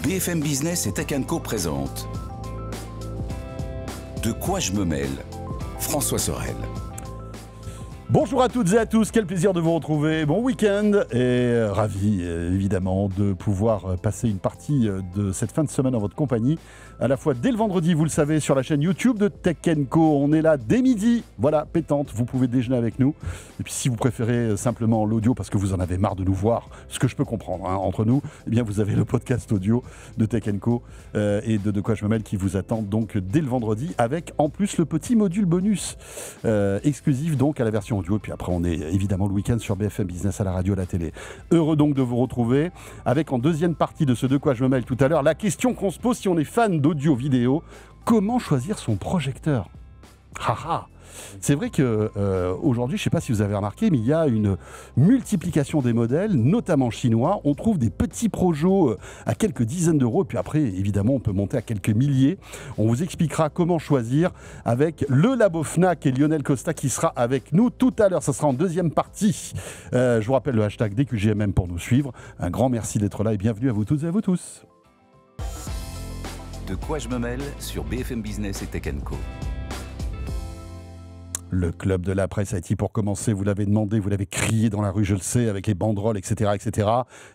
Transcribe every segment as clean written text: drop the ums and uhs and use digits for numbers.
BFM Business et Tech Co présente De quoi je me mêle? François Sorel. Bonjour à toutes et à tous, quel plaisir de vous retrouver, bon week-end et ravi évidemment de pouvoir passer une partie de cette fin de semaine en votre compagnie, à la fois dès le vendredi, vous le savez, sur la chaîne YouTube de Tech Co, on est là dès midi, voilà, pétante, vous pouvez déjeuner avec nous, et puis si vous préférez simplement l'audio parce que vous en avez marre de nous voir, ce que je peux comprendre entre nous, eh bien vous avez le podcast audio de Tech Co et de quoi je me mêle qui vous attend donc dès le vendredi, avec en plus le petit module bonus exclusif donc à la version audio, et puis après on est évidemment le week-end sur BFM Business à la radio, à la télé. Heureux donc de vous retrouver avec en deuxième partie de ce De quoi je me mêle tout à l'heure, la question qu'on se pose si on est fan d'audio-vidéo, comment choisir son projecteur? C'est vrai que aujourd'hui, je ne sais pas si vous avez remarqué, mais il y a une multiplication des modèles, notamment chinois. On trouve des petits projos à quelques dizaines d'euros, et puis après, évidemment, on peut monter à quelques milliers. On vous expliquera comment choisir avec le Labo Fnac et Lionel Costa qui sera avec nous tout à l'heure. Ça sera en deuxième partie. Je vous rappelle le hashtag DQGMM pour nous suivre. Un grand merci d'être là et bienvenue à vous toutes et à vous tous. De quoi je me mêle sur BFM Business et Tech Co. Le club de la presse IT pour commencer, vous l'avez demandé, vous l'avez crié dans la rue, je le sais, avec les banderoles, etc., etc.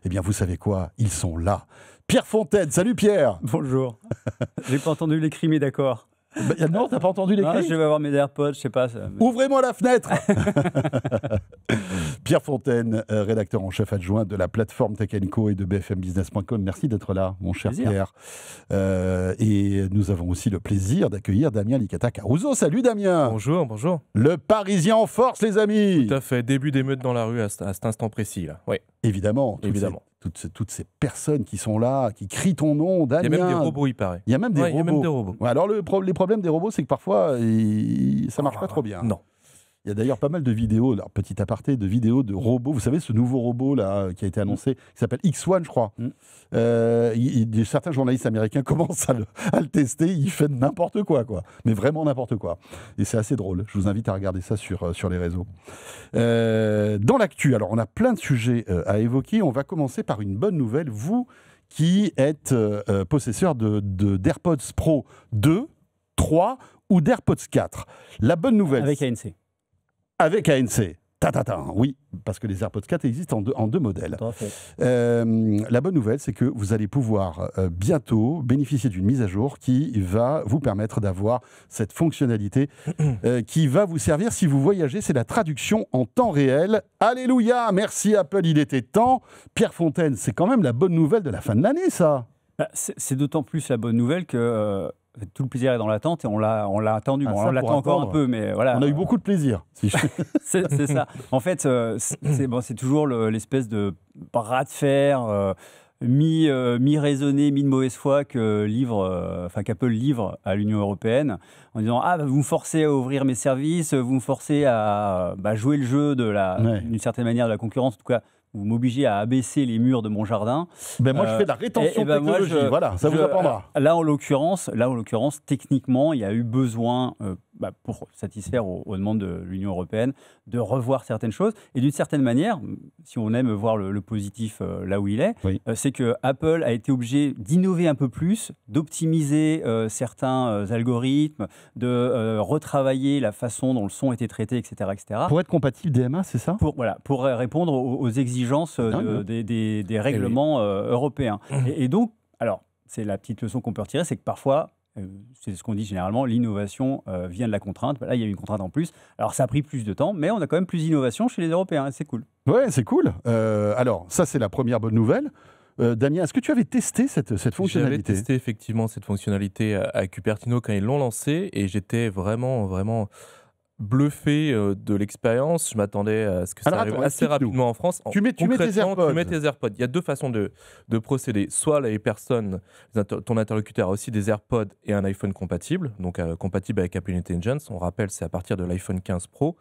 Eh bien, vous savez quoi? Ils sont là. Pierre Fontaine, salut Pierre. Bonjour. J'ai pas entendu les cris, mais d'accord. Non, t'as pas entendu les cris? Je vais avoir mes AirPods, je sais pas. Ouvrez-moi la fenêtre. Pierre Fontaine, rédacteur en chef adjoint de la plateforme Tech Co et de bfmbusiness.com. Merci d'être là, mon cher Pierre. Et nous avons aussi le plaisir d'accueillir Damien Licata-Caruso. Salut Damien. Bonjour, bonjour. Le Parisien en force, les amis. Tout à fait. Début d'émeute dans la rue à cet instant précis, là. Oui. Évidemment. Toutes ces personnes qui sont là, qui crient ton nom, Damien. Il y a même des robots, il paraît. Il y a même des robots. Il y a même des robots. Ouais, alors les problèmes des robots, c'est que parfois, ça marche pas trop bien. Non. Il y a d'ailleurs pas mal de vidéos, alors petit aparté, de vidéos de robots. Vous savez, ce nouveau robot là qui a été annoncé, qui s'appelle X1, je crois. Certains journalistes américains commencent à le tester. Il fait n'importe quoi. Mais vraiment n'importe quoi. Et c'est assez drôle. Je vous invite à regarder ça sur les réseaux. Dans l'actu, alors on a plein de sujets à évoquer. On va commencer par une bonne nouvelle. Vous qui êtes possesseur d'AirPods Pro 2, 3 ou d'AirPods 4. La bonne nouvelle... Avec ANC. Avec ANC. Oui, parce que les AirPods 4 existent en deux modèles. La bonne nouvelle, c'est que vous allez pouvoir bientôt bénéficier d'une mise à jour qui va vous permettre d'avoir cette fonctionnalité qui va vous servir si vous voyagez. C'est la traduction en temps réel. Alléluia, merci Apple, il était temps. Pierre Fontaine, c'est quand même la bonne nouvelle de la fin de l'année, ça. C'est d'autant plus la bonne nouvelle que... tout le plaisir est dans l'attente et on l'a attendu. Bon, on l'attend encore un peu, mais voilà. On a eu beaucoup de plaisir. C'est ça. En fait, c'est toujours l'espèce de bras de fer mi-raisonné, mi de mauvaise foi qu'Apple livre à l'Union européenne en disant vous me forcez à ouvrir mes services, vous me forcez à jouer le jeu d'une certaine manière de la concurrence, en tout cas. Vous m'obligez à abaisser les murs de mon jardin. Moi, je fais de la rétention technologique. Voilà, ça vous apprendra. Là, en l'occurrence, techniquement, il y a eu besoin, pour satisfaire aux demandes de l'Union européenne, de revoir certaines choses. Et d'une certaine manière, si on aime voir le positif là où il est, c'est que Apple a été obligé d'innover un peu plus, d'optimiser certains algorithmes, de retravailler la façon dont le son était traité, etc., etc. Pour être compatible DMA, c'est ça? Pour répondre aux exigences des règlements européens. Et donc, alors, c'est la petite leçon qu'on peut retirer, c'est que parfois, c'est ce qu'on dit généralement, l'innovation vient de la contrainte. Là, il y a eu une contrainte en plus. Alors, ça a pris plus de temps, mais on a quand même plus d'innovation chez les Européens. C'est cool. Ouais, c'est cool. Alors, ça, c'est la première bonne nouvelle. Damien, est-ce que tu avais testé cette fonctionnalité? J'avais testé effectivement cette fonctionnalité à Cupertino quand ils l'ont lancée et j'étais vraiment bluffé de l'expérience. Je m'attendais à ce que ça arrive assez rapidement en France. Tu mets tes AirPods. Tu mets tes AirPods. Il y a deux façons de procéder. Soit les personnes, ton interlocuteur a aussi des AirPods et un iPhone compatible, donc compatible avec Apple Intelligence. On rappelle, c'est à partir de l'iPhone 15 Pro.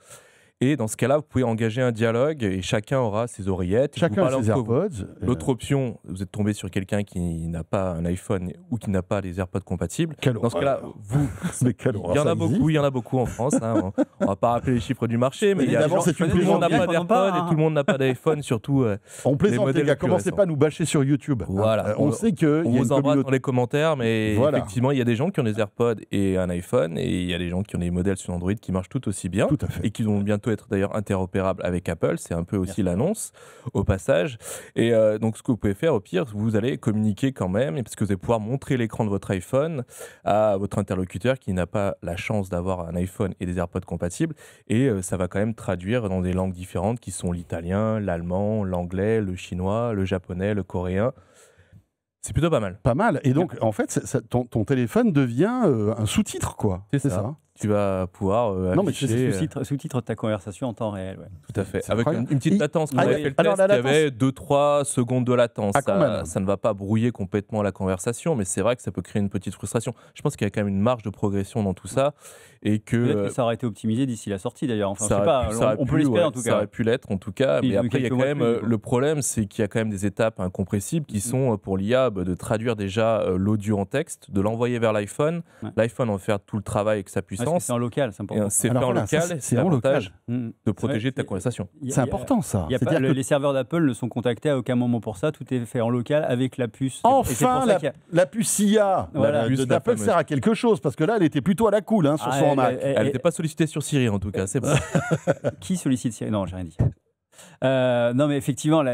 Et dans ce cas-là, vous pouvez engager un dialogue et chacun aura ses oreillettes. Chacun a ses AirPods. L'autre option, vous êtes tombé sur quelqu'un qui n'a pas un iPhone ou qui n'a pas les AirPods compatibles. Dans ce cas-là, il y en a beaucoup en France. Hein. On ne va pas rappeler les chiffres du marché, mais tout le monde n'a pas d'AirPods et tout le monde n'a pas d'iPhone, surtout. On plaisante, les gars. Commencez pas à nous bâcher sur YouTube. Voilà. On sait que. On vous embrasse dans les commentaires, mais effectivement, il y a des gens qui ont des AirPods et un iPhone, et il y a des gens qui ont des modèles sur Android qui marchent tout aussi bien. Tout à fait. Et qui vont bientôt être d'ailleurs interopérables avec Apple. C'est un peu aussi l'annonce au passage. Et donc, ce que vous pouvez faire, au pire, vous allez communiquer quand même, parce que vous allez pouvoir montrer l'écran de votre iPhone à votre interlocuteur qui n'a pas la chance d'avoir un iPhone et des AirPods compatibles. Et ça va quand même traduire dans des langues différentes qui sont l'italien, l'allemand, l'anglais, le chinois, le japonais, le coréen. C'est plutôt pas mal. Pas mal. Et donc, en fait, ton téléphone devient un sous-titre, quoi. C'est ça. Tu vas pouvoir afficher... sous-titre ta conversation en temps réel. Ouais. Tout à fait. Avec une petite latence. On avait fait le test, il y avait 2-3 secondes de latence. Ça ne va pas brouiller complètement la conversation, mais c'est vrai que ça peut créer une petite frustration. Je pense qu'il y a quand même une marge de progression dans tout ça. Et que ça aurait été optimisé d'ici la sortie, d'ailleurs. Enfin, on peut l'espérer, en tout cas. Ça aurait pu l'être, en tout cas. Mais après, il y a quand même... Le problème, c'est qu'il y a quand même des étapes incompressibles qui sont, pour l'IA, de traduire déjà l'audio en texte, de l'envoyer vers l'iPhone. L'iPhone en faire tout le travail avec sa puissance. C'est en local, c'est important. C'est fait en local, c'est l'avantage de protéger ta conversation. C'est important, ça. Les serveurs d'Apple ne sont contactés à aucun moment pour ça. Tout est fait en local avec la puce. Enfin, la puce IA d'Apple sert à quelque chose, parce que là, elle était plutôt à la cool sur son Mac. Elle n'était pas sollicitée sur Siri, en tout cas. C'est bon. Qui sollicite Siri? Non, j'ai rien dit. Non, mais effectivement,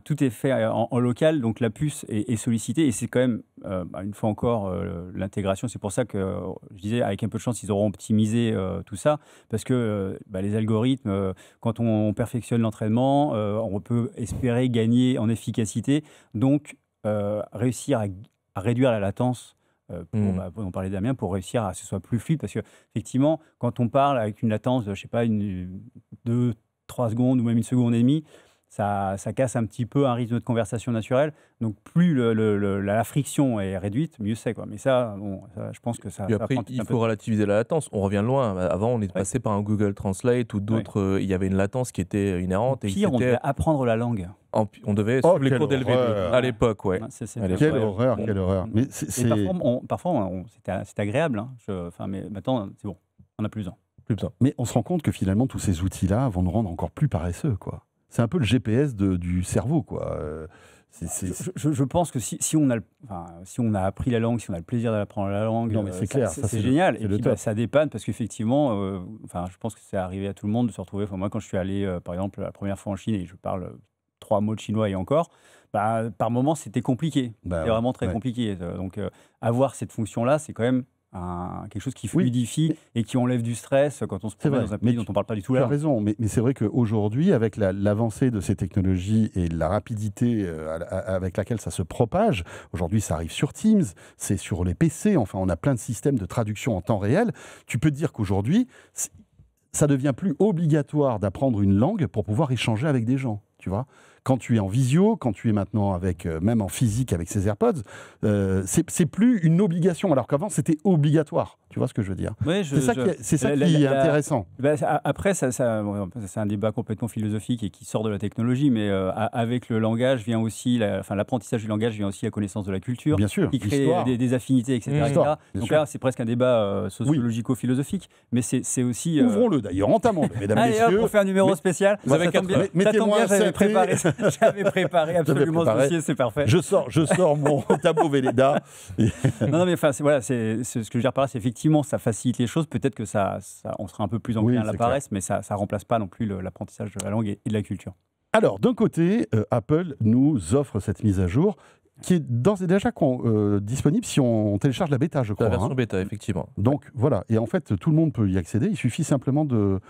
tout est fait en local, donc la puce est sollicitée, et c'est quand même, une fois encore, l'intégration. C'est pour ça que je disais, avec un peu de chance, ils auront optimisé tout ça, parce que les algorithmes, quand on perfectionne l'entraînement, on peut espérer gagner en efficacité, donc réussir à réduire la latence. On parlait Damien, pour réussir à ce que ce soit plus fluide, parce que effectivement, quand on parle avec une latence de, je sais pas, 2-3 secondes ou même 1 seconde et demie, ça casse un petit peu un rythme de conversation naturel. Donc plus la friction est réduite, mieux c'est, quoi. Mais ça, je pense que ça. Et après, il faut relativiser la latence. On revient loin. Avant, on est passé par un Google Translate ou d'autres. Il y avait une latence qui était inhérente. Pire, on devait apprendre la langue. On devait suivre les cours d'LV2 à l'époque, Quelle horreur, quelle horreur. Mais parfois, c'était agréable. Mais maintenant, c'est bon, on n'a plus besoin. Mais on se rend compte que finalement, tous ces outils-là vont nous rendre encore plus paresseux, quoi. C'est un peu le GPS du cerveau, quoi. Je pense que si on a appris la langue, si on a le plaisir d'apprendre la langue, c'est clair, c'est génial. Et puis, ça dépanne, parce qu'effectivement, je pense que c'est arrivé à tout le monde de se retrouver. Moi, quand je suis allé, par exemple, la première fois en Chine et je parle 3 mots de chinois et encore, par moments, c'était compliqué. C'était vraiment très compliqué. Donc, avoir cette fonction-là, c'est quand même quelque chose qui fluidifie et qui enlève du stress quand on se promène dans un pays dont on ne parle pas du tout. Tu as raison, mais c'est vrai qu'aujourd'hui, avec l'avancée de ces technologies et la rapidité avec laquelle ça se propage, aujourd'hui ça arrive sur Teams, c'est sur les PC, enfin on a plein de systèmes de traduction en temps réel. Tu peux te dire qu'aujourd'hui, ça devient plus obligatoire d'apprendre une langue pour pouvoir échanger avec des gens, tu vois. Quand tu es en visio, quand tu es maintenant même en physique avec ces AirPods, c'est plus une obligation, alors qu'avant c'était obligatoire. Tu vois ce que je veux dire? C'est ça qui est intéressant. Après, c'est un débat complètement philosophique et qui sort de la technologie, mais avec le langage vient aussi, l'apprentissage du langage vient aussi la connaissance de la culture, bien sûr, qui crée des affinités, etc. Donc là, c'est presque un débat sociologico-philosophique, mais c'est aussi... Ouvrons-le d'ailleurs, entamons-le, mesdames et messieurs. Pour faire un numéro spécial, vous avez mettez-moi j'avais préparé absolument ce dossier, c'est parfait. Je sors mon tableau Velleda. Non, mais ce que je veux dire par là, c'est effectivement ça facilite les choses. Peut-être que on sera un peu plus enclin à la paresse, mais ça ne remplace pas non plus l'apprentissage de la langue et de la culture. Alors, d'un côté, Apple nous offre cette mise à jour qui est d'ores et déjà disponible si on télécharge la bêta, je crois. La version bêta, effectivement. Donc voilà, et en fait, tout le monde peut y accéder. Il suffit simplement de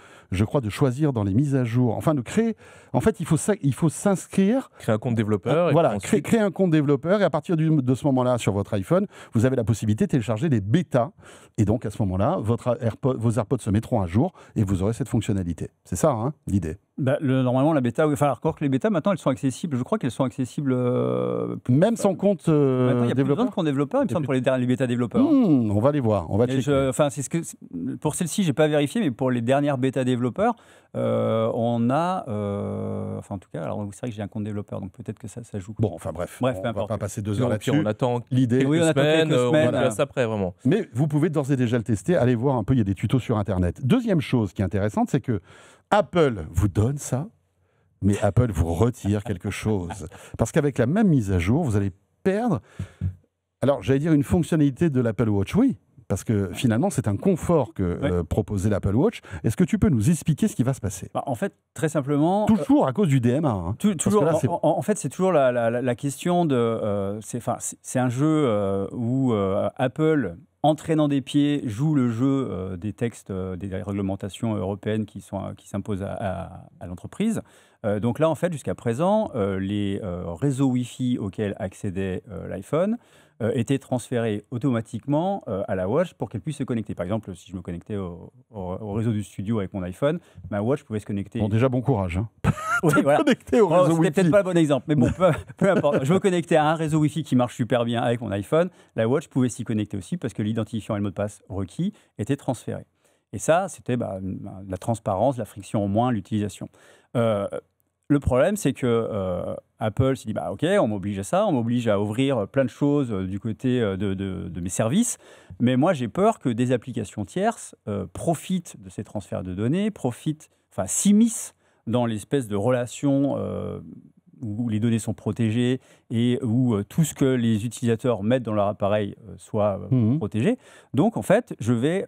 choisir dans les mises à jour, enfin de créer. En fait, il faut s'inscrire. Créer un compte développeur. Voilà, créer un compte développeur, et à partir de ce moment-là, sur votre iPhone, vous avez la possibilité de télécharger les bêtas. Et donc, à ce moment-là, vos AirPods se mettront à jour et vous aurez cette fonctionnalité. C'est ça, hein, l'idée. Normalement, la bêta, enfin, encore que les bêtas, maintenant, elles sont accessibles. Je crois qu'elles sont accessibles. Même sans compte Maintenant, il n'y a plus besoin de développeur. compte développeur, il me semble, pour les bêta développeurs. On va les voir, on va Et checker. enfin, pour celle-ci, j'ai pas vérifié, mais pour les dernières bêta développeurs, on a, enfin, en tout cas, alors c'est vrai que j'ai un compte développeur, donc peut-être que ça joue. Bon, enfin bref, Bref, on peu va importe. pas passer 2 Puis heures là-dessus. on attend L'idée, Oui, on attend quelques on semaines. passe après, vraiment. mais vous pouvez d'ores et déjà le tester, allez voir un peu, il y a des tutos sur Internet. Deuxième chose qui est intéressante, c'est que Apple vous donne ça, mais Apple vous retire quelque chose. Parce qu'avec la même mise à jour, vous allez perdre, alors j'allais dire une fonctionnalité de l'Apple Watch, oui, parce que finalement c'est un confort que proposait l'Apple Watch. Est-ce que tu peux nous expliquer ce qui va se passer? En fait, très simplement. Toujours à cause du DMA. Hein. Toujours, Parce que là, en fait, c'est toujours la question de. C'est un jeu où Apple, entraînant des pieds, joue le jeu des textes, des réglementations européennes qui s'imposent à l'entreprise. Donc là, en fait, jusqu'à présent, les réseaux Wi-Fi auxquels accédait l'iPhone étaient transférés automatiquement à la Watch pour qu'elle puisse se connecter. Par exemple, si je me connectais au réseau du studio avec mon iPhone, ma Watch pouvait se connecter. Bon, déjà, bon courage. Hein. Oui, voilà. Connecté au réseau C'était Wi-Fi. peut-être pas le bon exemple, mais bon, peu importe. Je me connectais à un réseau Wi-Fi qui marche super bien avec mon iPhone. La Watch pouvait s'y connecter aussi parce que l'identifiant et le mot de passe requis étaient transférés. Et ça, c'était la transparence, la friction en moins, l'utilisation. Le problème, c'est que Apple s'est dit, OK, on m'oblige à ça, on m'oblige à ouvrir plein de choses du côté de mes services, mais moi, j'ai peur que des applications tierces profitent de ces transferts de données, s'immiscent dans l'espèce de relation où les données sont protégées et où tout ce que les utilisateurs mettent dans leur appareil soit protégé. Donc, en fait, je vais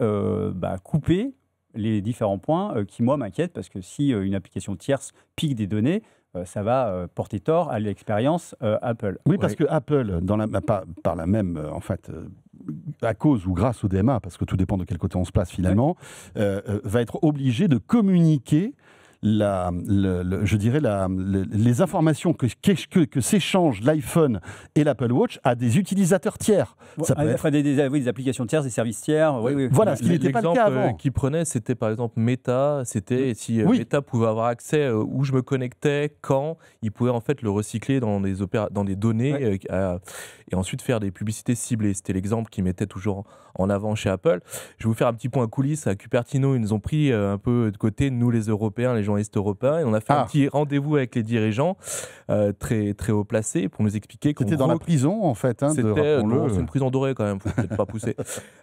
couper les différents points qui, moi, m'inquiètent, parce que si une application tierce pique des données, ça va porter tort à l'expérience Apple. Oui, parce que Apple, par la même, à cause ou grâce au DMA, parce que tout dépend de quel côté on se place finalement, va être obligé de communiquer les informations que s'échangent l'iPhone et l'Apple Watch à des utilisateurs tiers. Ça peut être... des applications tierces, des services tiers. Oui. Voilà, ce qui n'était pas le cas avant. L'exemple qu'il prenait, c'était par exemple Meta. C'était si Meta pouvait avoir accès où je me connectais, quand il pouvait en fait le recycler dans des données et ensuite faire des publicités ciblées. C'était l'exemple qu'il mettait toujours en avant chez Apple. Je vais vous faire un petit point à coulisses. À Cupertino, ils nous ont pris un peu de côté, nous les Européens, les journalistes européens, et on a fait un petit rendez-vous avec les dirigeants très, très haut placés pour nous expliquer qu'en C'était dans la prison, en fait. Hein, c'est une prison dorée quand même, faut peut-être pas pousser.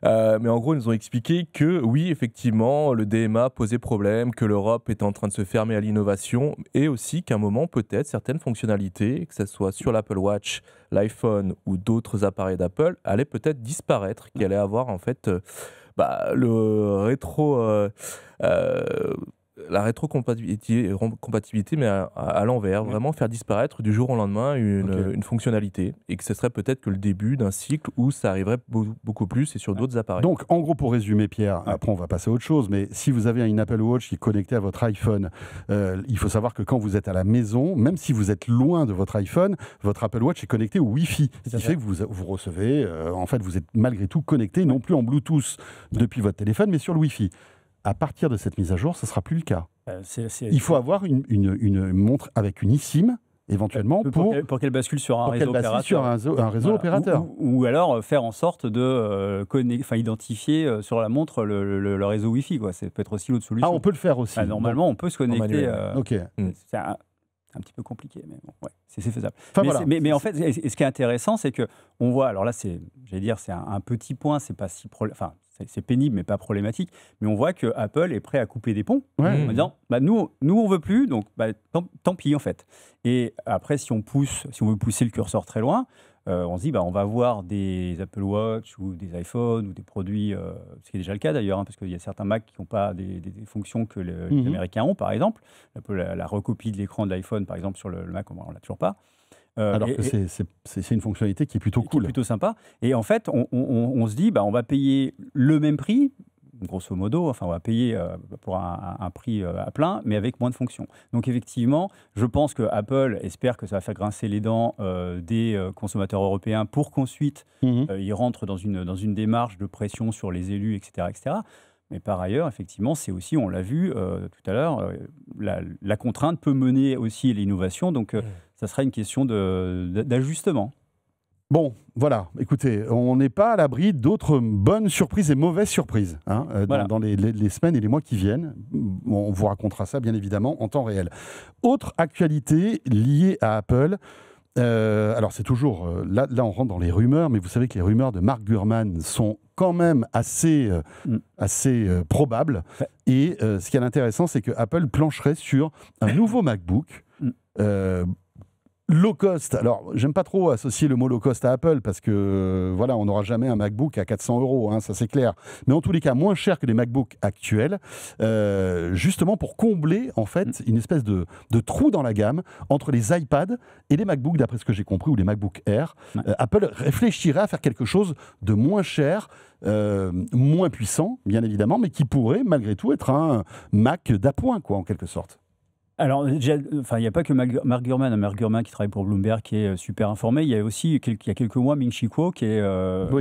Mais en gros, ils nous ont expliqué que oui, effectivement, le DMA posait problème, que l'Europe était en train de se fermer à l'innovation, et aussi qu'à un moment, peut-être, certaines fonctionnalités, que ce soit sur l'Apple Watch, l'iPhone ou d'autres appareils d'Apple, allaient peut-être disparaître, qu'il allait avoir en fait la rétrocompatibilité, mais à l'envers, vraiment faire disparaître du jour au lendemain une fonctionnalité, et que ce serait peut-être que le début d'un cycle où ça arriverait beaucoup plus et sur d'autres appareils. Donc, en gros, pour résumer, Pierre, après on va passer à autre chose, mais si vous avez une Apple Watch qui est connectée à votre iPhone, il faut savoir que quand vous êtes à la maison, même si vous êtes loin de votre iPhone, votre Apple Watch est connecté au Wi-Fi, ce qui fait que vous recevez, en fait, vous êtes malgré tout connecté, non plus en Bluetooth depuis votre téléphone, mais sur le Wi-Fi. À partir de cette mise à jour, ce ne sera plus le cas. Il faut avoir une montre avec une eSIM, éventuellement, pour qu'elle bascule sur un réseau opérateur. Sur un réseau opérateur. Ou alors faire en sorte de identifier sur la montre le réseau Wi-Fi. Ça peut être aussi l'autre solution. On peut le faire aussi. Normalement, on peut se connecter. C'est un petit peu compliqué, mais bon, c'est faisable. Mais en fait, ce qui est intéressant, c'est qu'on voit, alors là, c'est un petit point, c'est pas si c'est pénible, mais pas problématique. Mais on voit que Apple est prêt à couper des ponts en disant nous, on veut plus, donc tant pis en fait. Et après, si on veut pousser le curseur très loin, on se dit on va avoir des Apple Watch ou des iPhones ou des produits, ce qui est déjà le cas d'ailleurs, parce qu'il y a certains Mac qui n'ont pas des fonctions que les Américains ont, par exemple. La recopie de l'écran de l'iPhone, par exemple, sur le Mac, on ne l'a toujours pas. Alors que c'est une fonctionnalité qui est plutôt cool. Qui est plutôt sympa. Et en fait, on se dit, on va payer le même prix, grosso modo, on va payer pour un prix à plein, mais avec moins de fonctions. Donc effectivement, je pense que Apple espère que ça va faire grincer les dents des consommateurs européens pour qu'ensuite ils rentrent dans une démarche de pression sur les élus, etc. etc. Mais par ailleurs, effectivement, c'est aussi, on l'a vu tout à l'heure, la contrainte peut mener aussi à l'innovation. Donc, ça sera une question d'ajustement. Bon, voilà, écoutez, on n'est pas à l'abri d'autres bonnes surprises et mauvaises surprises dans les semaines et les mois qui viennent. On vous racontera ça, bien évidemment, en temps réel. Autre actualité liée à Apple. Alors c'est toujours, là on rentre dans les rumeurs, mais vous savez que les rumeurs de Mark Gurman sont quand même assez probables. Ouais. Et ce qui est intéressant, c'est que Apple plancherait sur un nouveau MacBook low cost. Alors, j'aime pas trop associer le mot low cost à Apple parce que, voilà, on n'aura jamais un MacBook à 400 €, hein, ça c'est clair. Mais en tous les cas, moins cher que les MacBooks actuels, justement pour combler, en fait, une espèce de trou dans la gamme entre les iPads et les MacBooks, d'après ce que j'ai compris, ou les MacBook Air. Apple réfléchirait à faire quelque chose de moins cher, moins puissant, bien évidemment, mais qui pourrait, malgré tout, être un Mac d'appoint, quoi, en quelque sorte. Alors, il n'y a pas que Mark Gurman qui travaille pour Bloomberg, qui est super informé. Il y a aussi, il y a quelques mois, Ming-Chi Kuo, qui est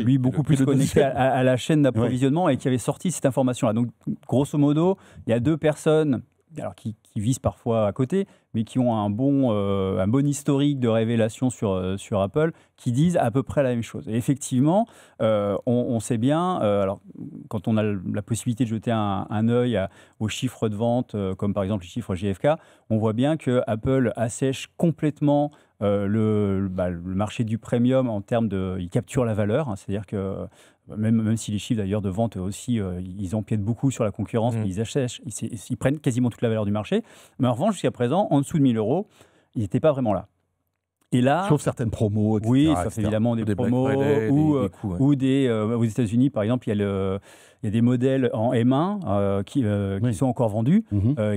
lui beaucoup plus connecté à la chaîne d'approvisionnement et qui avait sorti cette information-là. Donc, grosso modo, il y a deux personnes alors qui visent parfois à côté, mais qui ont un bon historique de révélation sur Apple, qui disent à peu près la même chose. Et effectivement, on sait bien, alors, quand on a la possibilité de jeter un œil aux chiffres de vente, comme par exemple les chiffres GfK, on voit bien que Apple assèche complètement le marché du premium en termes de... Il capture la valeur, hein, c'est-à-dire que même si les chiffres d'ailleurs de vente aussi, ils empiètent beaucoup sur la concurrence, mais ils assèchent, ils prennent quasiment toute la valeur du marché. Mais en revanche, jusqu'à présent, en dessous de 1 000 €, ils n'étaient pas vraiment là. Et là, sauf certaines promos, etc. Oui, sauf évidemment des promos Friday, ou aux États-Unis, par exemple, il y a des modèles en M1 qui sont encore vendus,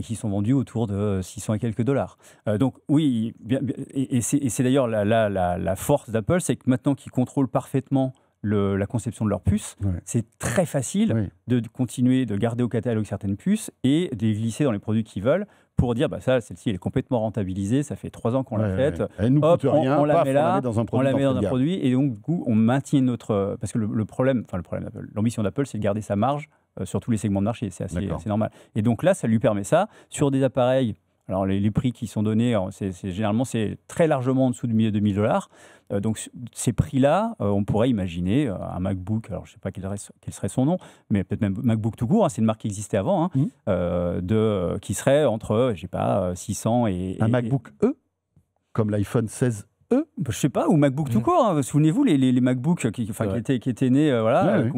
qui sont vendus autour de 600 et quelques dollars. Donc oui, et c'est d'ailleurs la force d'Apple, c'est que maintenant qu'ils contrôlent parfaitement la conception de leurs puces, c'est très facile de continuer de garder au catalogue certaines puces et de les glisser dans les produits qu'ils veulent pour dire, celle-ci, elle est complètement rentabilisée, ça fait 3 ans qu'on l'a faite, elle nous coûte rien, on la met là, on la met dans un produit, et donc du coup, on maintient notre... Parce que l'ambition d'Apple, c'est de garder sa marge sur tous les segments de marché, c'est assez normal. Et donc là, ça lui permet ça, sur des appareils... Alors, les prix qui sont donnés, généralement, c'est très largement en dessous de 2 000 $. Donc, ces prix-là, on pourrait imaginer un MacBook, alors je ne sais pas quel serait son nom, mais peut-être même MacBook tout court, hein, c'est une marque qui existait avant, qui serait entre, 600 et... Un MacBook E, comme l'iPhone 16 je ne sais pas, ou MacBook tout court. Hein. Souvenez-vous, les MacBooks qui étaient nés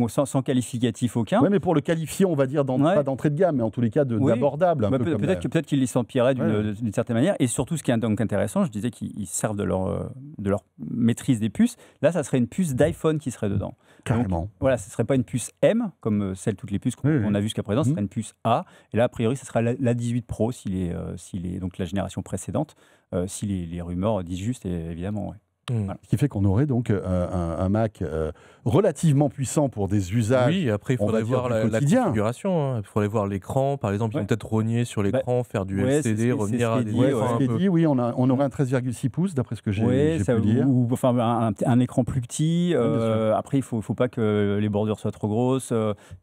sans qualificatif aucun. Oui, mais pour le qualifier, on va dire, pas d'entrée de gamme, mais en tous les cas d'abordable. Peut-être qu'ils les s'empiraient d'une certaine manière. Et surtout, ce qui est donc intéressant, je disais qu'ils servent de leur maîtrise des puces. Là, ça serait une puce d'iPhone qui serait dedans. Carrément. Donc, voilà, ce ne serait pas une puce M, comme toutes les puces qu'on a vues jusqu'à présent, ce serait une puce A. Et là, a priori, ce sera la 18 Pro, donc la génération précédente, si les rumeurs disent juste, évidemment. Voilà. Ce qui fait qu'on aurait donc un Mac relativement puissant pour des usages. Oui, après il faudrait voir la configuration. Il faudrait voir l'écran. Par exemple, ils vont peut-être rogner sur l'écran, faire du LCD, revenir à des écrans un peu. Oui, on aurait un 13,6 pouces d'après ce que j'ai pu lire. Ou un écran plus petit. Après, il ne faut pas que les bordures soient trop grosses.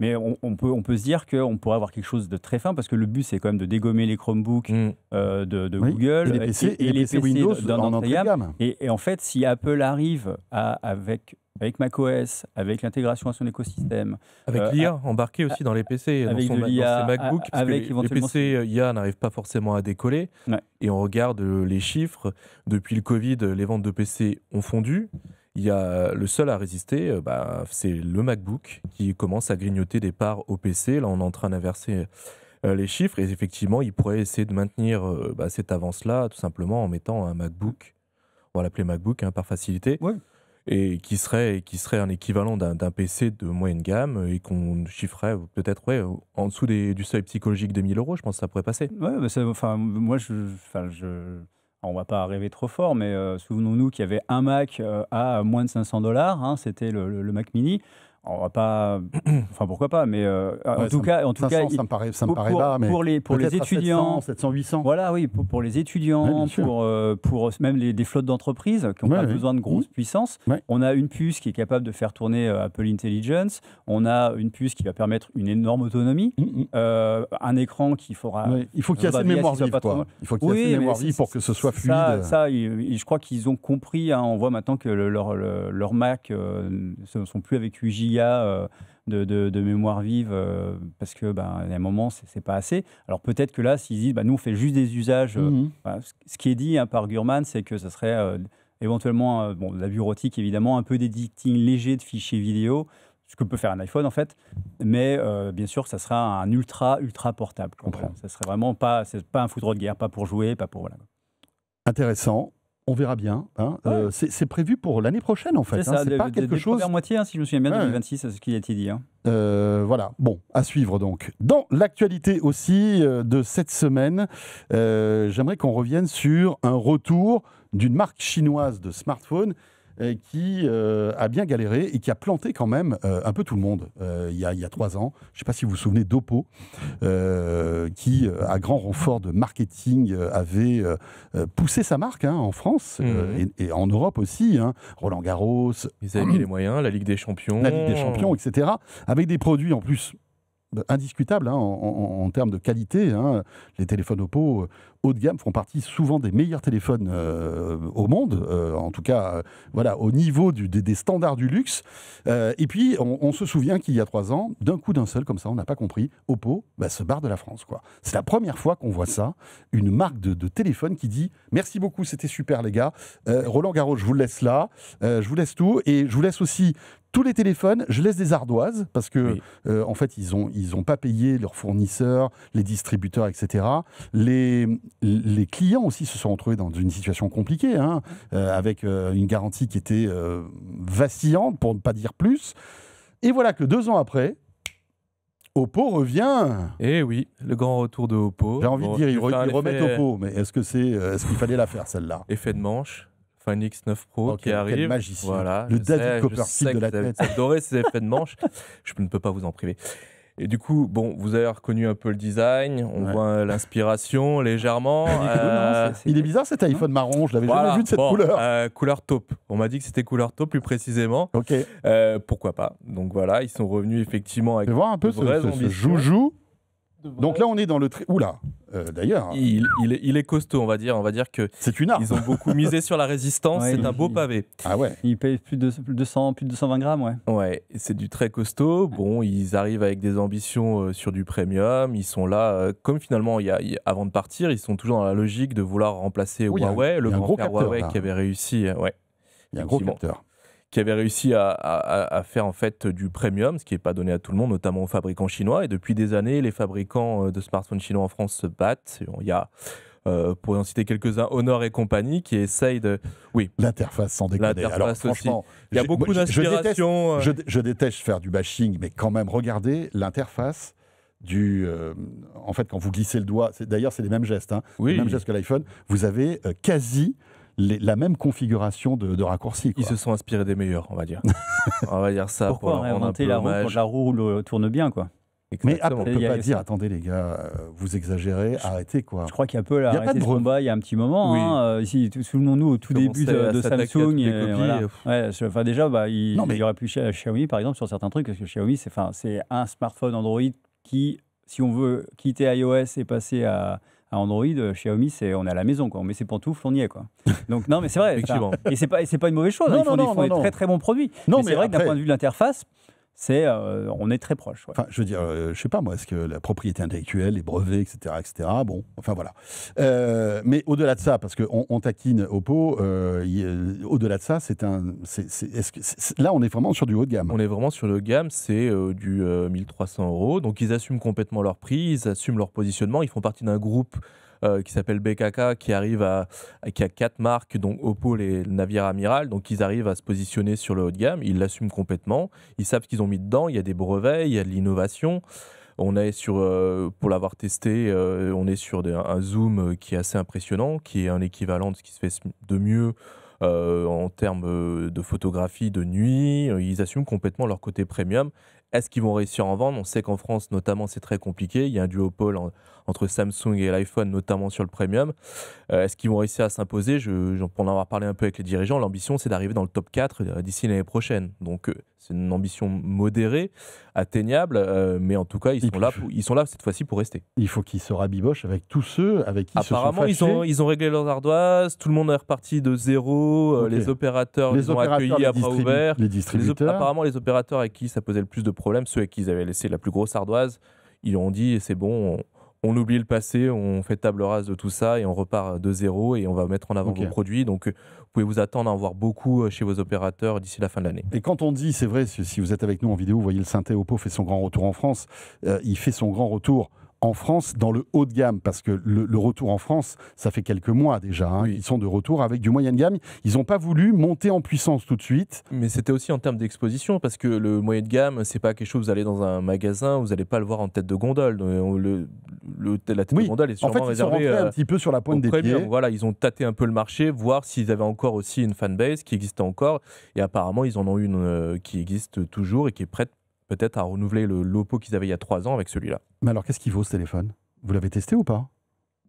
Mais on peut se dire qu'on pourrait avoir quelque chose de très fin parce que le but, c'est quand même de dégommer les Chromebooks de Google et les PC Windows en entrée de gamme. Et en fait, si Apple arrive avec macOS, avec l'intégration à son écosystème... Avec l'IA embarquée aussi dans les PC, dans ses MacBooks, parce que les PC IA n'arrivent pas forcément à décoller. Et on regarde les chiffres. Depuis le Covid, les ventes de PC ont fondu. Le seul à résister, c'est le MacBook qui commence à grignoter des parts au PC. Là, on est en train d'inverser les chiffres. Et effectivement, il pourrait essayer de maintenir cette avance-là, tout simplement en mettant un MacBook. On va l'appeler MacBook par facilité, et qui serait un équivalent d'un PC de moyenne gamme et qu'on chiffrerait peut-être en dessous du seuil psychologique des 1 000 €. Je pense que ça pourrait passer. Moi, on ne va pas rêver trop fort, mais souvenons-nous qu'il y avait un Mac à moins de 500 $, c'était le Mac Mini. on va pas, enfin pourquoi pas, mais en tout cas, 500, ça me paraît bas, mais pour les étudiants, 700, 800. Voilà, oui, pour les étudiants, pour même des flottes d'entreprises qui n'ont pas besoin de grosses puissances. On a une puce qui est capable de faire tourner Apple Intelligence. On a une puce qui va permettre une énorme autonomie. Un écran qui fera. Il faut qu'il y ait assez de mémoire vive, quoi. Il faut qu'il y ait assez de mémoire vive pour que ce soit fluide. Je crois qu'ils ont compris. On voit maintenant que leur Mac ne sont plus avec 8 gigas de mémoire vive parce que à un moment c'est pas assez. Alors peut-être que là s'ils disent nous on fait juste des usages, ce qui est dit par Gurman, c'est que ça serait éventuellement de la bureautique évidemment, un peu d'editing léger de fichiers vidéo, ce que peut faire un iPhone en fait, mais bien sûr ça sera un ultra portable. Ça serait vraiment c'est pas un foudre de guerre, pas pour jouer, pas pour voilà. Intéressant. On verra bien. C'est prévu pour l'année prochaine, en fait. C'est pas quelque chose. Première moitié, si je me souviens bien, 2026, c'est ce qui a été dit. Voilà. Bon, à suivre donc. Dans l'actualité aussi de cette semaine, j'aimerais qu'on revienne sur un retour d'une marque chinoise de smartphone qui a bien galéré et qui a planté quand même un peu tout le monde il y a 3 ans. Je ne sais pas si vous vous souvenez d'Oppo, qui, à grand renfort de marketing, avait poussé sa marque en France et en Europe aussi. Roland Garros. Ils avaient mis les moyens, la Ligue des Champions. La Ligue des Champions, etc. Avec des produits en plus indiscutables en termes de qualité. Les téléphones Oppo haut de gamme font partie souvent des meilleurs téléphones au monde, en tout cas au niveau des standards du luxe. Et puis on se souvient qu'il y a 3 ans, d'un coup d'un seul, comme ça on n'a pas compris, Oppo se barre de la France, quoi. C'est la première fois qu'on voit ça, une marque de téléphone qui dit merci beaucoup, c'était super les gars, Roland Garros je vous le laisse là, je vous laisse tout, et je vous laisse aussi tous les téléphones, je laisse des ardoises, parce que en fait ils ont pas payé leurs fournisseurs, les distributeurs, etc. Les clients aussi se sont retrouvés dans une situation compliquée, avec une garantie qui était vacillante, pour ne pas dire plus. Et voilà que 2 ans après, Oppo revient. Eh oui, le grand retour de Oppo. J'ai envie de dire, ils remettent Oppo, mais est-ce qu'il fallait la faire, celle-là ? Effet de manche. Find X9 Pro qui arrive. Quel magicien. Voilà, le David Copperfield de la tête. Vous adorez ces effets de manche. Je ne peux pas vous en priver. Et du coup, vous avez reconnu un peu le design, on voit l'inspiration légèrement. Il est bizarre cet iPhone marron, je l'avais jamais vu de cette couleur. Couleur taupe. On m'a dit que c'était couleur taupe plus précisément. Ok. Pourquoi pas. Donc voilà, ils sont revenus effectivement avec. Je vais voir un peu ce joujou. Donc là, on est dans le... Oula, d'ailleurs... Il est costaud, on va dire. On va dire que c'est une arme. Ils ont beaucoup misé sur la résistance. C'est un beau pavé. Ah ouais. Il paye plus de 220 grammes, ouais. Ouais, c'est du très costaud. Bon, ils arrivent avec des ambitions sur du premium. Ils sont là, comme finalement, avant de partir, ils sont toujours dans la logique de vouloir remplacer Huawei, le grand frère Huawei qui avait réussi... Il y a un gros capteur. Qui avait réussi à faire en fait du premium, ce qui n'est pas donné à tout le monde, notamment aux fabricants chinois. Et depuis des années, les fabricants de smartphones chinois en France se battent. Il y a, pour en citer quelques-uns, Honor et compagnie, qui essayent de... Oui. L'interface, sans déconner. Alors franchement, il y a beaucoup d'inspiration. Je déteste faire du bashing, mais quand même, regardez l'interface en fait, quand vous glissez le doigt, d'ailleurs, c'est les mêmes gestes, les mêmes gestes que l'iPhone, vous avez quasi... la même configuration de raccourcis. Ils se sont inspirés des meilleurs, on va dire. On va dire ça. Pourquoi réinventer la roue quand la roue tourne bien, quoi. Mais Apple ne peut pas dire, attendez les gars, vous exagérez, arrêtez quoi. Je crois qu'Apple a arrêté ce combat il y a un petit moment. Ici, souvenons-nous au tout début de Samsung. Déjà, il y aurait plus Xiaomi par exemple sur certains trucs, parce que Xiaomi c'est un smartphone Android qui, si on veut quitter iOS et passer à Android, Xiaomi, on est à la maison, quoi. On met ses pantoufles, on y est, quoi. Donc non, mais c'est vrai. Et c'est pas une mauvaise chose. Ils font des très très bons produits. Non, mais c'est vrai que d'un point de vue de l'interface, on est très proche. Enfin, je veux dire, je sais pas moi, est-ce que la propriété intellectuelle, les brevets, etc., bon, enfin voilà. Mais au-delà de ça, parce qu'on taquine Oppo, au-delà de ça, là, on est vraiment sur du haut de gamme. On est vraiment sur le haut de gamme, c'est du 1 300 €. Donc ils assument complètement leur prix, ils assument leur positionnement. Ils font partie d'un groupe qui s'appelle BKK, qui a 4 marques, donc Oppo, le navire amiral. Donc ils arrivent à se positionner sur le haut de gamme, ils l'assument complètement. Ils savent ce qu'ils ont mis dedans, il y a des brevets, il y a de l'innovation. On est sur, pour l'avoir testé, on est sur un zoom qui est assez impressionnant, qui est un équivalent de ce qui se fait de mieux en termes de photographie de nuit. Ils assument complètement leur côté premium. Est-ce qu'ils vont réussir à en vendre? On sait qu'en France, notamment, c'est très compliqué. Il y a un duopole entre Samsung et l'iPhone, notamment sur le premium. Est-ce qu'ils vont réussir à s'imposer? Pour en avoir parlé un peu avec les dirigeants, l'ambition, c'est d'arriver dans le top 4 d'ici l'année prochaine. Donc, c'est une ambition modérée, atteignable, mais en tout cas, ils sont là cette fois-ci pour rester. Il faut qu'ils se rabibochent avec tous ceux avec qui apparemment, se sont fâchés. ils ont réglé leurs ardoises, tout le monde est reparti de zéro, Ok. les opérateurs les ont accueillis à bras ouverts. Les distributeurs. Apparemment, les opérateurs avec qui ça posait le plus de problèmes, ceux avec qui ils avaient laissé la plus grosse ardoise, ils ont dit c'est bon, on oublie le passé, on fait table rase de tout ça et on repart de zéro et on va mettre en avant vos produits. Donc, vous pouvez vous attendre à en voir beaucoup chez vos opérateurs d'ici la fin de l'année. Et quand on dit, c'est vrai, si vous êtes avec nous en vidéo, vous voyez le synthé Oppo fait son grand retour en France. Il fait son grand retour en France dans le haut de gamme, parce que le retour en France, ça fait quelques mois déjà. Hein, oui. Ils sont de retour avec du moyen de gamme. Ils n'ont pas voulu monter en puissance tout de suite. Mais c'était aussi en termes d'exposition, parce que le moyen de gamme, c'est pas quelque chose, vous allez dans un magasin, vous n'allez pas le voir en tête de gondole. La tête de gondole est sûrement réservée. Ils sont rentrés un petit peu sur la pointe des pieds. Voilà, ils ont tâté un peu le marché, voir s'ils avaient encore aussi une fanbase qui existait encore. Et apparemment, ils en ont une qui existe toujours et qui est prête peut-être à renouveler l'Oppo qu'ils avaient il y a 3 ans avec celui-là. Mais alors, qu'est-ce qu'il vaut ce téléphone? Vous l'avez testé ou pas?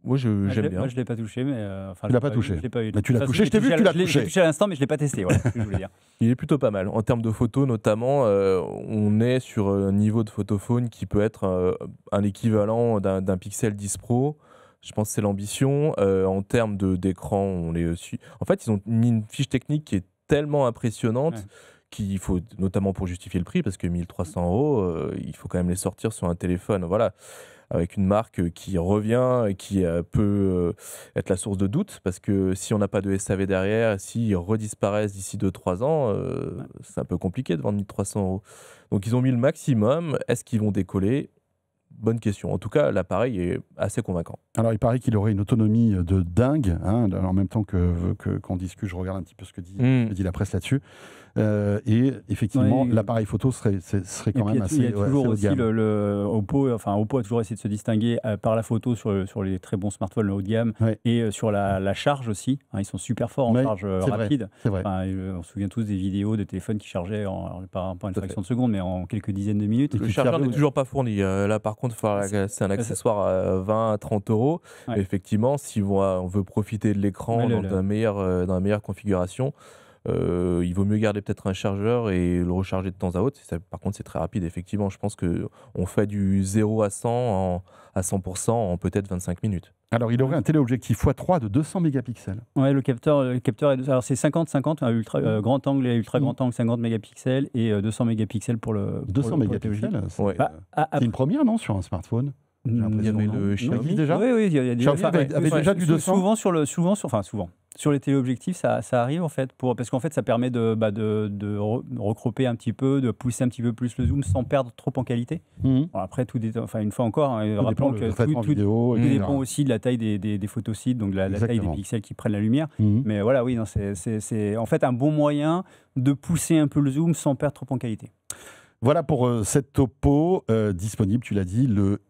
Moi, j'aime bien. Moi, je ne l'ai pas touché. Mais, tu l'as pas touché? Je l'ai pas eu. Mais tu l'as touché, je t'ai vu que tu l'as touché. Je l'ai touché à l'instant, mais je ne l'ai pas testé. Voilà, ce que je voulais dire. Il est plutôt pas mal. En termes de photos, notamment, on est sur un niveau de photophone qui peut être un équivalent d'un Pixel 10 Pro. Je pense que c'est l'ambition. En termes d'écran, on les suit. En fait, ils ont mis une fiche technique qui est tellement impressionnante qu'il faut, notamment pour justifier le prix, parce que 1 300 €, il faut quand même les sortir sur un téléphone. Voilà. Avec une marque qui revient et qui peut être la source de doute, parce que si on n'a pas de SAV derrière, s'ils redisparaissent d'ici 2-3 ans, c'est un peu compliqué de vendre 1 300 €. Donc ils ont mis le maximum. Est-ce qu'ils vont décoller? Bonne question. En tout cas, l'appareil est assez convaincant. Alors, il paraît qu'il aurait une autonomie de dingue. Hein, en même temps qu'on discute, je regarde un petit peu ce que dit la presse là-dessus. Et effectivement, l'appareil photo serait quand même assez. Il y a toujours aussi Oppo. Oppo a toujours essayé de se distinguer par la photo sur les très bons smartphones haut de gamme et sur la charge aussi. Hein, ils sont super forts en charge rapide. C'est vrai. On se souvient tous des vidéos de téléphones qui chargeaient pas une fraction de seconde, mais en quelques dizaines de minutes. Le chargeur n'est toujours pas fourni. Là, par contre, c'est un accessoire à 20 à 30 €. Ouais. Effectivement, si on veut profiter de l'écran dans la meilleure configuration, il vaut mieux garder peut-être un chargeur et le recharger de temps à autre. Par contre, c'est très rapide. Effectivement, je pense qu'on fait du 0 à 100 à 100% en peut-être 25 minutes. Alors, il aurait un téléobjectif x3 de 200 mégapixels. Oui, le capteur est... Alors, c'est 50-50, grand angle et ultra grand angle, 50 mégapixels et 200 mégapixels pour le... 200 mégapixels, c'est une première, non, sur un smartphone? Il y avait le Xiaomi déjà. Oui, il y a Xiaomi avait déjà du 200. Souvent sur les téléobjectifs, ça arrive en fait, parce qu'en fait, ça permet de recroper un petit peu, de pousser un petit peu plus le zoom sans perdre trop en qualité. Bon, après, une fois encore, rappelons que tout dépend aussi de la taille des photosites, donc de la taille des pixels qui prennent la lumière. Mais voilà, oui, c'est en fait un bon moyen de pousser un peu le zoom sans perdre trop en qualité. Voilà pour cette Oppo disponible, tu l'as dit,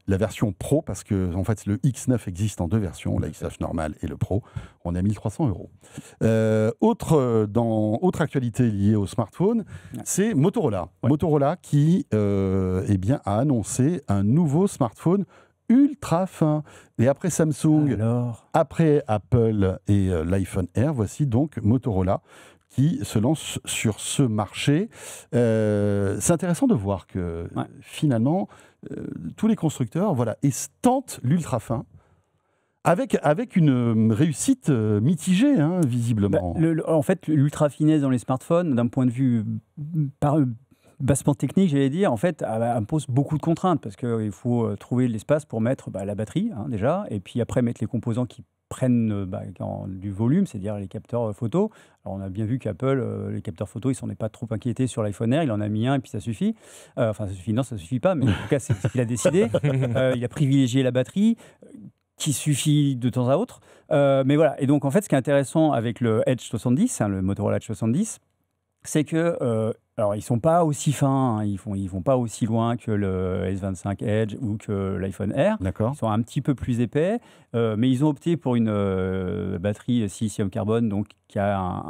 la version Pro, parce que en fait le X9 existe en 2 versions, la X9 normale et le Pro. On est à 1 300 €. Autre actualité liée au smartphone, c'est Motorola. Ouais. Motorola qui a annoncé un nouveau smartphone ultra fin. Et après Samsung, après Apple et l'iPhone Air, voici donc Motorola qui se lance sur ce marché. C'est intéressant de voir que finalement, tous les constructeurs tentent l'ultra fin avec une réussite mitigée, hein, visiblement. En fait, l'ultra finesse dans les smartphones, d'un point de vue bassement technique, j'allais dire, en fait, impose beaucoup de contraintes parce qu'il faut trouver l'espace pour mettre la batterie, hein, déjà, et puis après mettre les composants qui prennent du volume, c'est-à-dire les capteurs photo. Alors on a bien vu qu'Apple, les capteurs photo, il s'en est pas trop inquiété sur l'iPhone Air, il en a mis un et puis ça suffit. Ça suffit, non, ça suffit pas, mais en tout cas c'est ce qu'il a décidé. Il a privilégié la batterie, qui suffit de temps à autre. Mais voilà, et donc en fait ce qui est intéressant avec le Edge 70, le Motorola Edge 70, c'est que alors ils sont pas aussi fins, hein, ils vont pas aussi loin que le S25 Edge ou que l'iPhone Air. D'accord. Ils sont un petit peu plus épais, mais ils ont opté pour une batterie silicium carbone, donc qui a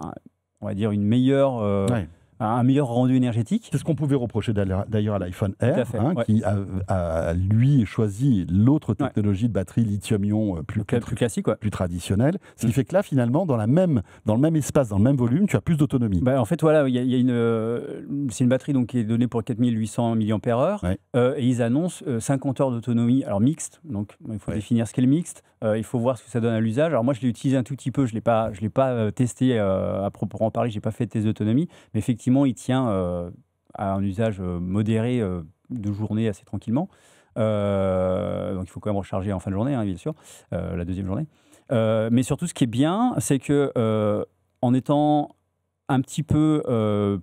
on va dire une meilleure Ouais. un meilleur rendu énergétique. C'est ce qu'on pouvait reprocher d'ailleurs à l'iPhone Tout Air, à fait, ouais. qui a lui choisi l'autre technologie de batterie lithium-ion plus classique, ouais. plus traditionnelle. Ce qui fait que là, finalement, dans le même espace, dans le même volume, tu as plus d'autonomie. Bah, en fait, voilà, c'est une batterie donc, qui est donnée pour 4800 mAh Ouais. et ils annoncent 50 heures d'autonomie, alors mixte, donc il faut définir ce qu'est le mixte, il faut voir ce que ça donne à l'usage. Alors moi, je l'ai utilisé un tout petit peu, je l'ai pas testé à proprement parler, je n'ai pas fait de test d'autonomie, mais effectivement, il tient à un usage modéré de journée assez tranquillement. Donc il faut quand même recharger en fin de journée, hein, bien sûr, la deuxième journée. Mais surtout, ce qui est bien, c'est que en étant un petit peu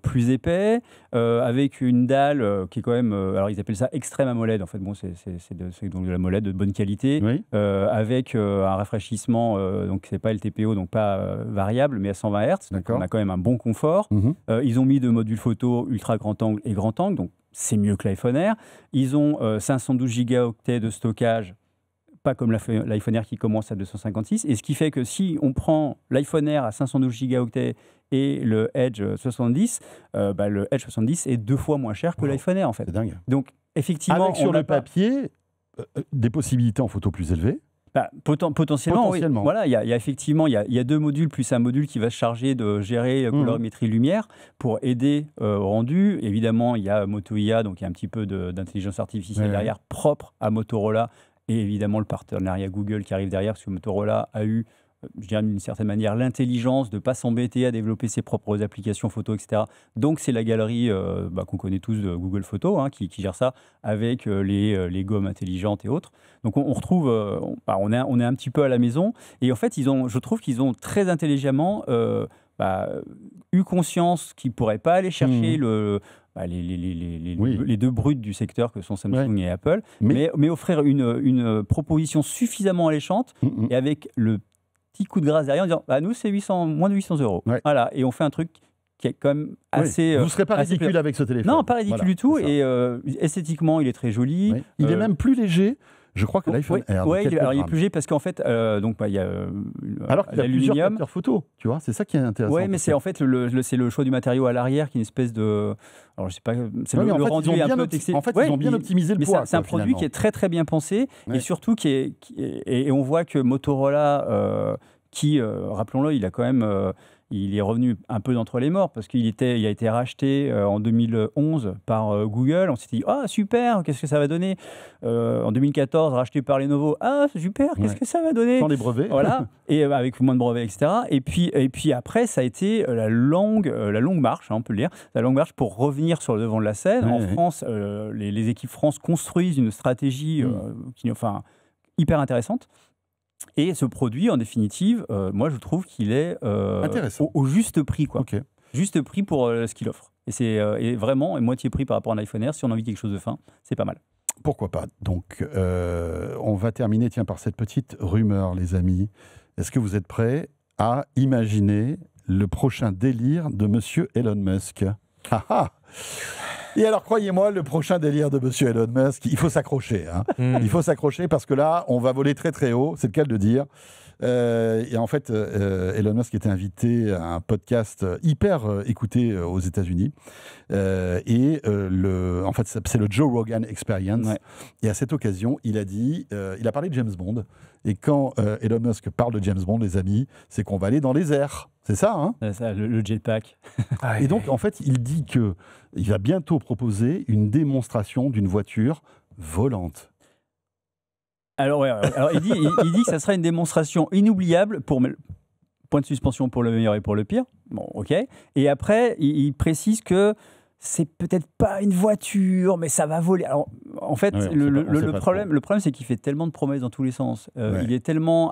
plus épais, avec une dalle qui est quand même, alors ils appellent ça extrême AMOLED, en fait, bon, c'est donc de l'AMOLED de bonne qualité, Oui. avec un rafraîchissement, donc c'est pas LTPO, donc pas variable, mais à 120 Hz, donc D'accord. on a quand même un bon confort. Mhm. Ils ont mis deux modules photo ultra grand angle et grand angle, donc c'est mieux que l'iPhone Air. Ils ont 512 Go de stockage, pas comme l'iPhone Air qui commence à 256. Et ce qui fait que si on prend l'iPhone Air à 512 Go et le Edge 70, le Edge 70 est 2 fois moins cher que l'iPhone Air, en fait. C'est dingue. Donc, effectivement, Avec sur le papier des possibilités en photo plus élevées. Potentiellement, oui. Potentiellement. Voilà, il y a effectivement il y a deux modules plus un module qui va se charger de gérer colorimétrie lumière pour aider au rendu. Évidemment, il y a Moto IA, donc il y a un petit peu d'intelligence artificielle derrière, propre à Motorola, et évidemment le partenariat Google qui arrive derrière, parce que Motorola a eu, je dirais d'une certaine manière, l'intelligence de ne pas s'embêter à développer ses propres applications photo, etc. Donc c'est la galerie qu'on connaît tous de Google Photos, hein, qui gère ça, avec les gommes intelligentes et autres. Donc on retrouve, on est un petit peu à la maison, et en fait je trouve qu'ils ont très intelligemment eu conscience qu'ils ne pourraient pas aller chercher les deux brutes du secteur que sont Samsung et Apple, mais offrir une proposition suffisamment alléchante et avec le petit coup de grâce derrière en disant nous c'est moins de 800 €. Ouais. Voilà, et on fait un truc qui est quand même assez... Vous ne serez pas ridicule avec ce téléphone. Non, pas ridicule du tout, et esthétiquement il est très joli. Oui. Il est même plus léger, je crois, que l'iPhone Air. Oui, il est plus léger parce qu'en fait, il y a alors qu'il y a plusieurs capteurs photo, tu vois, c'est ça qui est intéressant. Oui, mais c'est en fait c'est le choix du matériau à l'arrière qui est une espèce de... Alors je sais pas, c'est le rendu est un peu texté. En fait, ils ont bien optimisé le poids. C'est un produit qui est très très bien pensé, et surtout et on voit que Motorola, rappelons-le, il a quand même... il est revenu un peu d'entre les morts parce qu'il a été racheté en 2011 par Google. On s'est dit, super, qu'est-ce que ça va donner ? En 2014, racheté par Lenovo, c'est super, qu'est-ce que ça va donner ? Sans les brevets. Voilà, et avec moins de brevets, etc. Et puis après, ça a été la longue marche, on peut le dire, la longue marche pour revenir sur le devant de la scène. En France, les équipes France construisent une stratégie hyper intéressante. Et ce produit, en définitive, moi, je trouve qu'il est au juste prix, quoi. Okay. Juste prix pour ce qu'il offre. Et c'est vraiment moitié prix par rapport à un iPhone Air. Si on a envie de quelque chose de fin, c'est pas mal. Pourquoi pas. Donc, on va terminer par cette petite rumeur, les amis. Est-ce que vous êtes prêts à imaginer le prochain délire de Monsieur Elon Musk ? Et alors, croyez-moi, le prochain délire de Monsieur Elon Musk, il faut s'accrocher. Il faut s'accrocher parce que là, on va voler très très haut, c'est le cas de le dire. Et en fait, Elon Musk était invité à un podcast hyper écouté aux États-Unis. En fait, c'est le Joe Rogan Experience. Ouais. Et à cette occasion, il a parlé de James Bond. Et quand Elon Musk parle de James Bond, les amis, c'est qu'on va aller dans les airs. C'est ça, hein ? C'est ça, le jetpack. Et donc, en fait, il dit qu'il va bientôt proposer une démonstration d'une voiture volante. Alors il dit que ça sera une démonstration inoubliable point de suspension pour le meilleur et pour le pire. Bon, ok. Et après, il précise que c'est peut-être pas une voiture, mais ça va voler. Alors, en fait, Ouais, le problème, c'est qu'il fait tellement de promesses dans tous les sens. Ouais. Il est tellement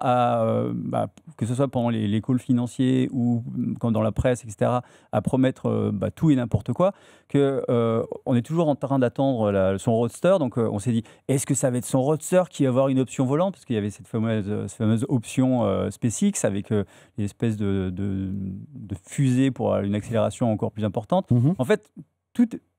que ce soit pendant les calls financiers ou quand dans la presse, etc., à promettre tout et n'importe quoi, que on est toujours en train d'attendre son Roadster. Donc, on s'est dit, est-ce que ça va être son Roadster qui va avoir une option volante? Parce qu'il y avait cette fameuse option SpaceX avec une espèce de fusée pour une accélération encore plus importante. Mhm. En fait,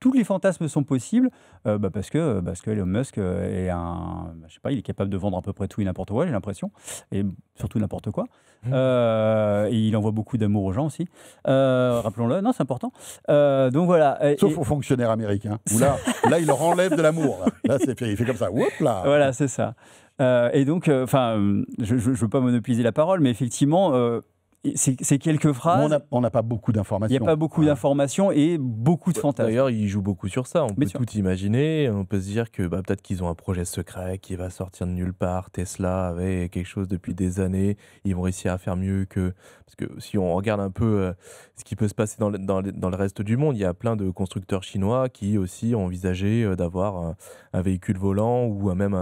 tous les fantasmes sont possibles parce que Elon Musk est je sais pas, il est capable de vendre à peu près tout et n'importe quoi, j'ai l'impression, et surtout n'importe quoi. Et il envoie beaucoup d'amour aux gens aussi. Rappelons-le, non, c'est important. Donc voilà. Sauf aux fonctionnaires américains. Où là, il leur enlève de l'amour. Là, il fait comme ça. Oups là. Voilà, c'est ça. Et donc, je veux pas monopoliser la parole, mais effectivement. C'est quelques phrases. On n'a pas beaucoup d'informations. Il n'y a pas beaucoup d'informations et beaucoup de fantasmes. D'ailleurs, ils jouent beaucoup sur ça. On peut Bien sûr. tout imaginer. On peut se dire que peut-être qu'ils ont un projet secret qui va sortir de nulle part. Tesla avait quelque chose depuis des années. Ils vont réussir à faire mieux que... Parce que si on regarde un peu ce qui peut se passer dans le reste du monde, il y a plein de constructeurs chinois qui aussi ont envisagé d'avoir un véhicule volant ou même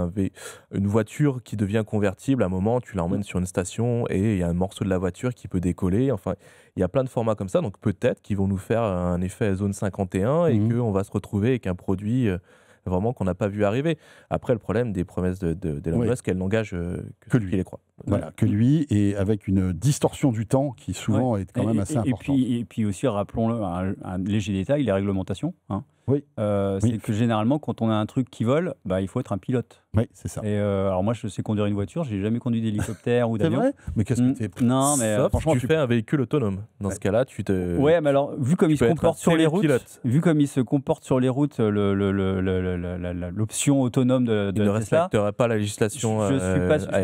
une voiture qui devient convertible. À un moment, tu l'emmènes sur une station et il y a un morceau de la voiture qui peut décoller. Enfin, il y a plein de formats comme ça. Donc peut-être qu'ils vont nous faire un effet zone 51 et qu'on va se retrouver avec un produit vraiment qu'on n'a pas vu arriver. Après, le problème des promesses d'Elon Musk, elles n'engagent que lui. Qui les croit. Voilà, que lui, et avec une distorsion du temps qui souvent est quand même assez importante. Et puis aussi, rappelons-le, un léger détail, les réglementations. Oui. C'est que généralement, quand on a un truc qui vole, il faut être un pilote. Oui, c'est ça. Et alors moi, je sais conduire une voiture, j'ai jamais conduit d'hélicoptère ou d'avion. C'est vrai? Mais qu'est-ce que t'es... Non, mais Sauf franchement, tu fais un véhicule autonome. Dans ce cas-là, tu te... Ouais, mais alors, vu comme il se comporte sur les routes, l'option autonome de il ne Tesla, respecterait pas la législation. je suis pas sûr.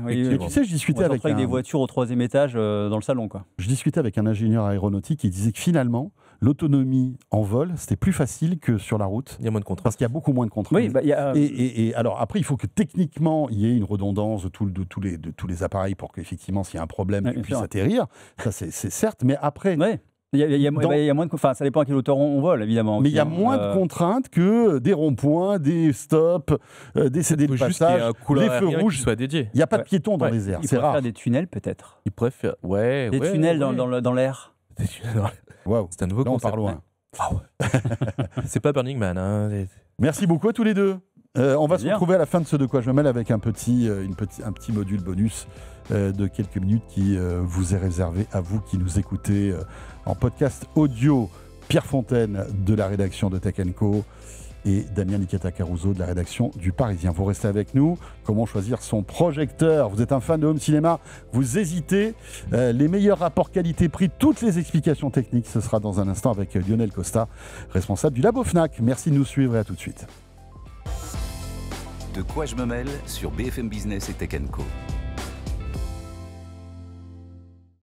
Et tu sais, je discutais avec des voitures au 3e étage dans le salon, quoi. Je discutais avec un ingénieur aéronautique qui disait que finalement, l'autonomie en vol, c'était plus facile que sur la route. Il y a moins de contraintes. Parce qu'il y a beaucoup moins de contraintes. Oui, Et alors après, il faut que techniquement, il y ait une redondance de tous les appareils pour qu'effectivement, s'il y a un problème, tu puisses atterrir. Ça, c'est certes. Mais après... Ouais. Il y a moins de... Enfin, ça dépend à quelle hauteur on vole, évidemment. Mais il y a moins de contraintes que des ronds-points, des stops, des CD de passage, des feux rouges. Soit dédié. Il n'y a pas de piétons dans les airs. Ils C'est préfèrent rare. des tunnels, peut-être. Ils préfèrent... Des tunnels dans l'air. Des tunnels dans l'air. Waouh. C'est un nouveau Là, on concept. part loin. C'est pas Burning Man. Hein. Merci beaucoup à tous les deux. On va se retrouver à la fin de ce De quoi je me mêle avec un petit module bonus de quelques minutes qui vous est réservé à vous qui nous écoutez en podcast audio. Pierre Fontaine de la rédaction de Tech & Co et Damien Licata-Caruso de la rédaction du Parisien. Vous restez avec nous. Comment choisir son projecteur? Vous êtes un fan de home cinéma, vous hésitez. Les meilleurs rapports qualité-prix, toutes les explications techniques, ce sera dans un instant avec Lionel Costa, responsable du Labo Fnac. Merci de nous suivre et à tout de suite. De quoi je me mêle sur BFM Business et Tech & Co.